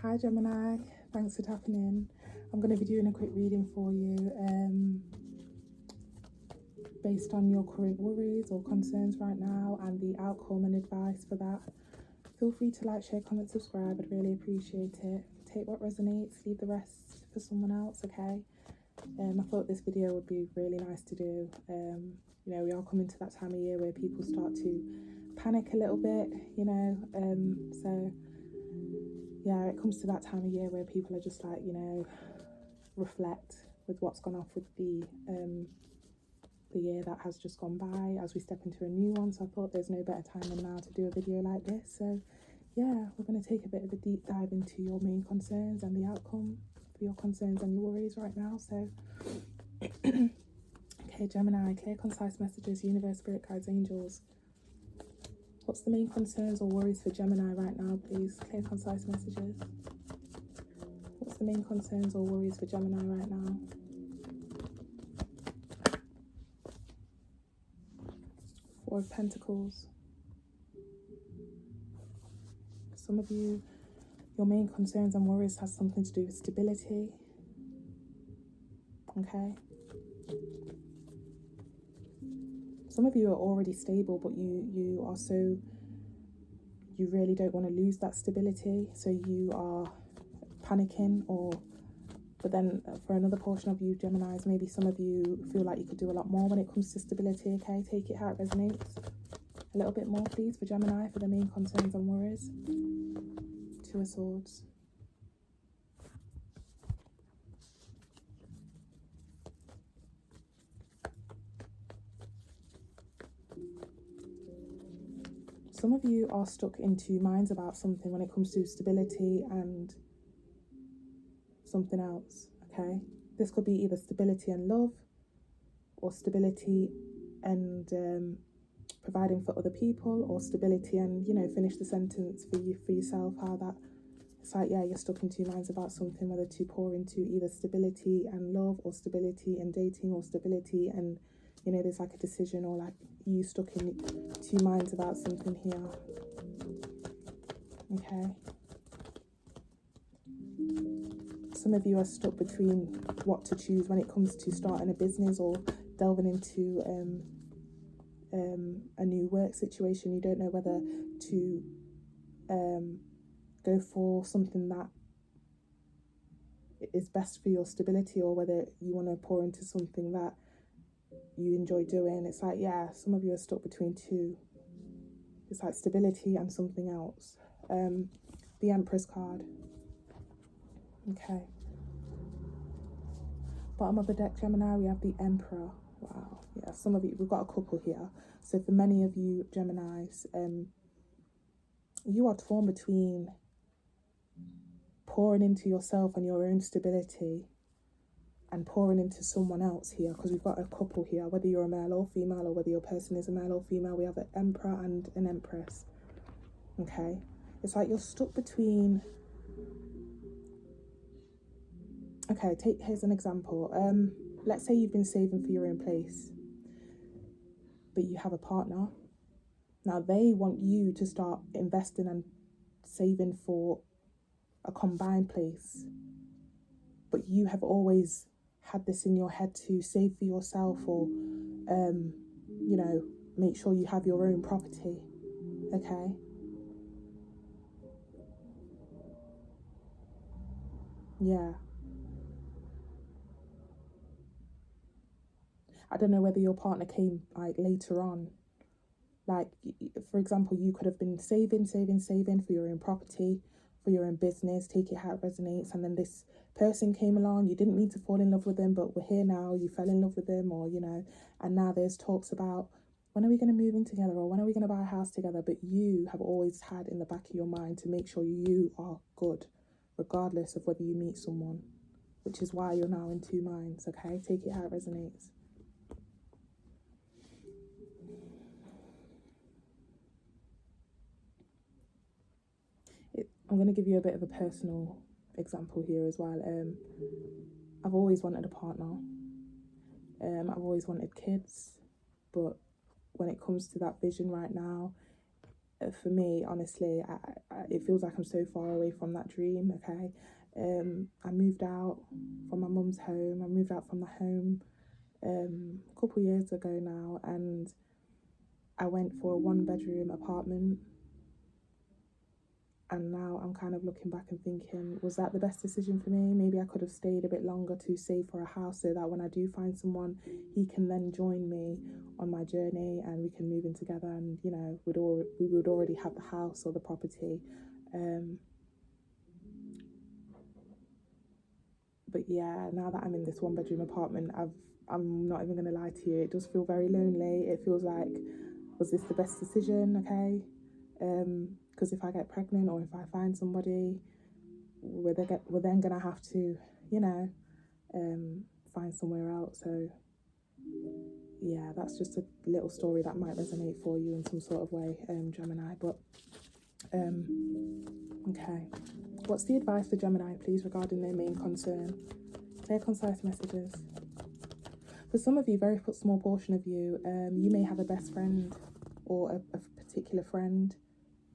Hi Gemini, thanks for tapping in. I'm going to be doing a quick reading for you based on your current worries or concerns right now and the outcome and advice for that. Feel free to like, share, comment, subscribe. I'd really appreciate it. Take what resonates, leave the rest for someone else, okay? I thought this video would be really nice to do. We are coming to that time of year where people start to panic a little bit, so yeah, it comes to that time of year where people are just like, reflect with what's gone off with the year that has just gone by as we step into a new one. So I thought there's no better time than now to do a video like this. So yeah, we're going to take a bit of a deep dive into your main concerns and the outcome for your concerns and your worries right now. So okay, Gemini, clear, concise messages, universe, spirit guides, angels. What's the main concerns or worries for Gemini right now, please? Clear, concise messages. What's the main concerns or worries for Gemini right now? Four of Pentacles. Some of you, your main concerns and worries has something to do with stability. Okay. Some of you are already stable, but you really don't want to lose that stability. So you are panicking, but then for another portion of you Geminis, maybe some of you feel like you could do a lot more when it comes to stability. Okay, take it how it resonates. A little bit more please for Gemini for the main concerns and worries. Two of Swords. Some of you are stuck in two minds about something when it comes to stability and something else, okay? This could be either stability and love or stability and providing for other people, or stability and, finish the sentence for yourself, how that, it's like, yeah, you're stuck in two minds about something, whether to pour into either stability and love or stability and dating or stability and, there's like a decision, or like you stuck in two minds about something here, okay? Some of you are stuck between what to choose when it comes to starting a business or delving into a new work situation. You don't know whether to go for something that is best for your stability, or whether you want to pour into something that you enjoy doing. It's like, yeah, some of you are stuck between two. It's like stability and something else. The Empress card. Okay. Bottom of the deck, Gemini, we have the Emperor. Wow. Yeah, some of you, we've got a couple here. So for many of you Geminis, you are torn between pouring into yourself and your own stability and pouring into someone else here, because we've got a couple here, whether you're a male or female, or whether your person is a male or female. We have an Emperor and an Empress. Okay. It's like you're stuck between, okay, here's an example. Let's say you've been saving for your own place, but you have a partner. Now they want you to start investing and saving for a combined place, but you have always had this in your head to save for yourself, or make sure you have your own property. Okay. Yeah. I don't know whether your partner came like later on. Like, for example, you could have been saving for your own property, for your own business, take it how it resonates, and then this person came along. You didn't mean to fall in love with them, but we're here now. You fell in love with them, or, and now there's talks about, when are we going to move in together, or when are we going to buy a house together? But you have always had in the back of your mind to make sure you are good, regardless of whether you meet someone, which is why you're now in two minds, okay? Take it how it resonates. I'm going to give you a bit of a personal example here as well. I've always wanted a partner. I've always wanted kids, but when it comes to that vision right now, for me, honestly, it feels like I'm so far away from that dream, okay? I moved out from my mum's home. I moved out from the home a couple years ago now, and I went for a 1 bedroom apartment. And now I'm kind of looking back and thinking, was that the best decision for me? Maybe I could have stayed a bit longer to save for a house, so that when I do find someone, he can then join me on my journey and we can move in together, and you know, we would already have the house or the property. But yeah, now that I'm in this 1 bedroom apartment, I'm not even gonna lie to you, it does feel very lonely. It feels like, was this the best decision? Okay. Because if I get pregnant or if I find somebody, we're then gonna have to, you know, find somewhere else. So yeah, that's just a little story that might resonate for you in some sort of way, Gemini. But okay, what's the advice for Gemini, please, regarding their main concern? Clear, concise messages. For some of you, very small portion of you, you may have a best friend or a particular friend,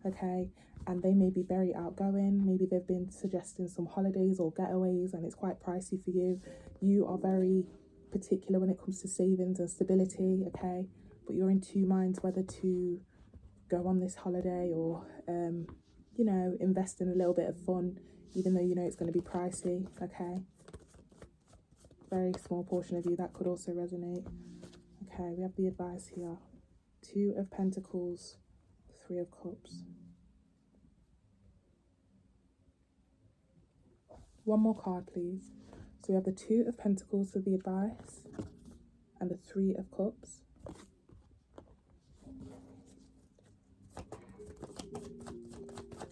okay, and they may be very outgoing. Maybe they've been suggesting some holidays or getaways and it's quite pricey for you. You are very particular when it comes to savings and stability, okay, but you're in two minds whether to go on this holiday or you know, invest in a little bit of fun, even though you know it's going to be pricey, okay. Very small portion of you, that could also resonate. Okay, we have the advice here. 2 of Pentacles, 3 of Cups. One more card, please. So we have the 2 of Pentacles for the advice and the 3 of Cups.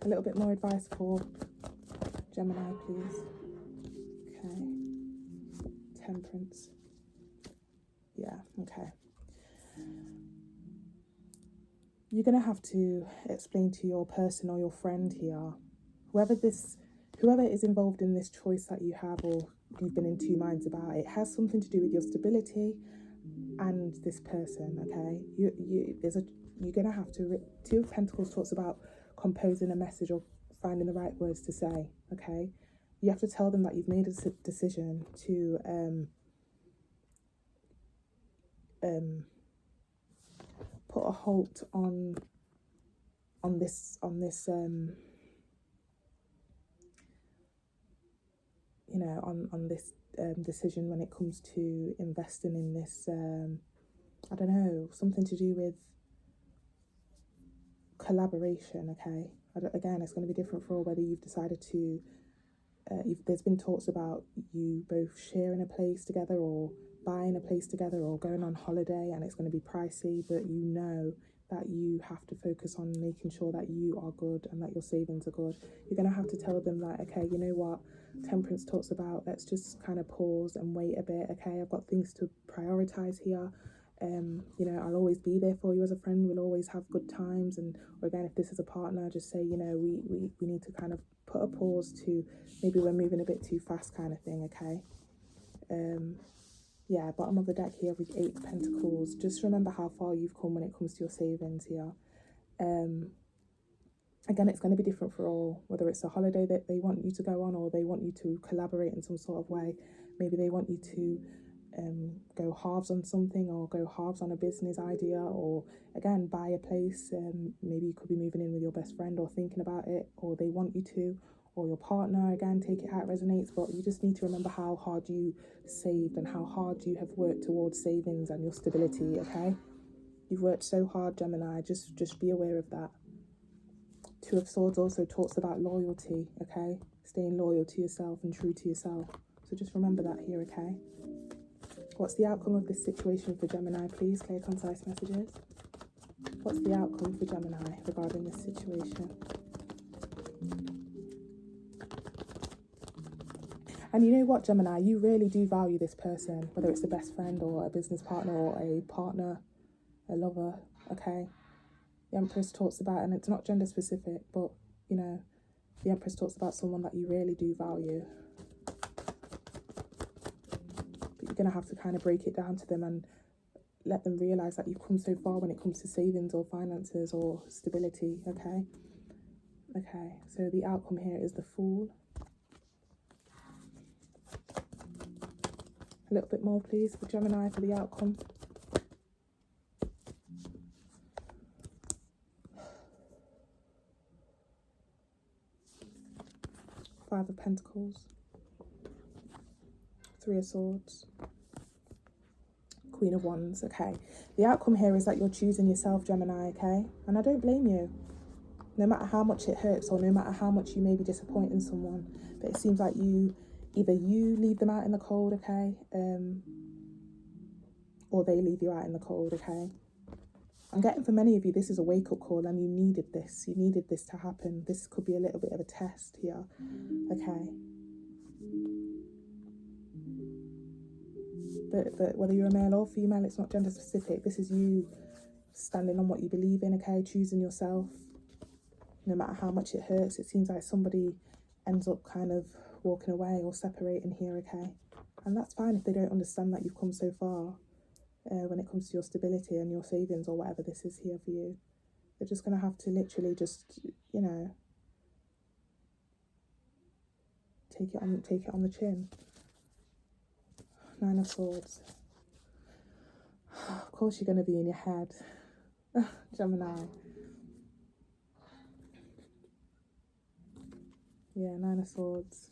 A little bit more advice for Gemini, please. Okay. Temperance. Yeah, okay. You're going to have to explain to your person or your friend here, whoever is involved in this choice that you have or you've been in two minds about, it has something to do with your stability and this person, okay? You're going to have to, 2 of Pentacles talks about composing a message or finding the right words to say, okay? You have to tell them that you've made a decision to put a halt on this you know, on this decision when it comes to investing in this I don't know, something to do with collaboration, okay? Again, it's going to be different for all, whether you've decided to there's been talks about you both sharing a place together or buying a place together or going on holiday, and it's going to be pricey, but you know that you have to focus on making sure that you are good and that your savings are good. You're going to have to tell them that, okay, you know what, Temperance talks about, let's just kind of pause and wait a bit, okay? I've got things to prioritize here. You know, I'll always be there for you as a friend. We'll always have good times. And or again, if this is a partner, just say, you know, we need to kind of put a pause to maybe we're moving a bit too fast kind of thing, okay? Yeah, bottom of the deck here with 8 of Pentacles. Just remember how far you've come when it comes to your savings here. Again, it's going to be different for all, whether it's a holiday that they want you to go on or they want you to collaborate in some sort of way. Maybe they want you to go halves on something or go halves on a business idea, or again, buy a place. Maybe you could be moving in with your best friend or thinking about it, or they want you to, or your partner. Again, take it how it resonates, but you just need to remember how hard you saved and how hard you have worked towards savings and your stability, okay? You've worked so hard, Gemini. Just be aware of that. 2 of Swords also talks about loyalty, okay? Staying loyal to yourself and true to yourself. So just remember that here, okay? What's the outcome of this situation for Gemini, please? Clear, concise messages. What's the outcome for Gemini regarding this situation? And you know what, Gemini? You really do value this person, whether it's a best friend or a business partner or a partner, a lover, okay? The Empress talks about, and it's not gender specific, but, you know, the Empress talks about someone that you really do value. But you're going to have to kind of break it down to them and let them realize that you've come so far when it comes to savings or finances or stability. Okay. Okay, so the outcome here is the Fool. A little bit more, please, for Gemini for the outcome. Five of Pentacles. Three of Swords. Queen of Wands. Okay, the outcome here is that you're choosing yourself, Gemini, okay? And I don't blame you. No matter how much it hurts or no matter how much you may be disappointing someone, but it seems like either you leave them out in the cold, okay, or they leave you out in the cold, okay. I'm getting for many of you, this is a wake-up call and you needed this. You needed this to happen. This could be a little bit of a test here, okay. But whether you're a male or female, it's not gender specific. This is you standing on what you believe in, okay, choosing yourself. No matter how much it hurts, it seems like somebody ends up kind of walking away or separating here, okay? And that's fine if they don't understand that you've come so far when it comes to your stability and your savings or whatever this is here for you. They're just going to have to literally just, you know, take it on the chin. Nine of Swords. Of course you're going to be in your head, Gemini. Yeah, Nine of Swords.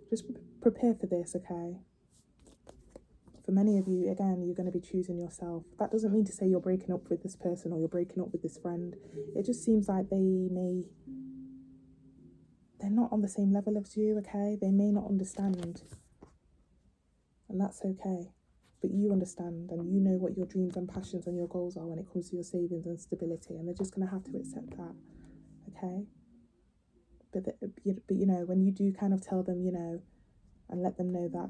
Just prepare for this, okay? For many of you, again, you're going to be choosing yourself. That doesn't mean to say you're breaking up with this person or you're breaking up with this friend. It just seems like they're not on the same level as you, okay? They may not understand. And that's okay. But you understand and you know what your dreams and passions and your goals are when it comes to your savings and stability. And they're just going to have to accept that, okay? But you know, when you do kind of tell them, you know, and let them know that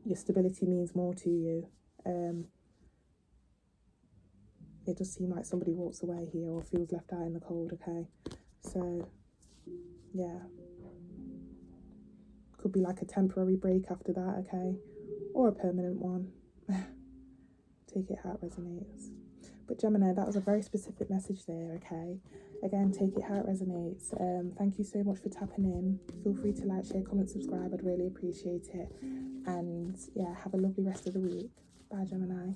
your stability means more to you, it does seem like somebody walks away here or feels left out in the cold, okay? So, yeah. Could be like a temporary break after that, okay? Or a permanent one. Take it how it resonates. But Gemini, that was a very specific message there, okay? Again, take it how it resonates. Thank you so much for tapping in. Feel free to like, share, comment, subscribe. I'd really appreciate it. And yeah, have a lovely rest of the week. Bye, Gemini.